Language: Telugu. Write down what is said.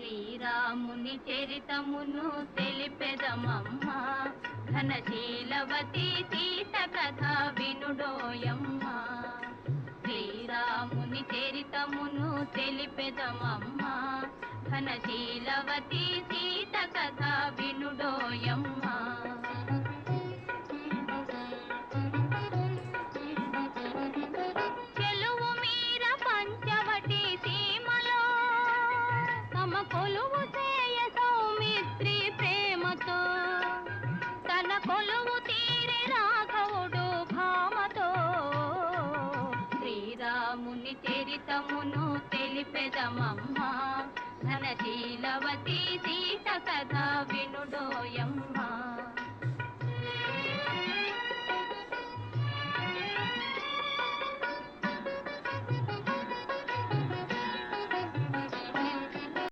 శ్రీరాముని చరితమును తెలిపెదమమ్మ ఘనశీలవతి సీత కథ వినుడోయమ్మ. శ్రీరాముని చరితమును తెలిపెదమమ్మ ఘనశీలవతి సీత కథ వినుడోయమ్మ. చెలువు మీర పంచవటి సీమలో తమ కొలువు చేయ సౌమిత్రి ప్రేమతో తన కొలువు తీరి రాఘవుడు భామతో శ్రీరాముని చరితమును తెలిపెదమమ్మ ఘనశీలవతి సీత కథ వినుడోయమ్మ.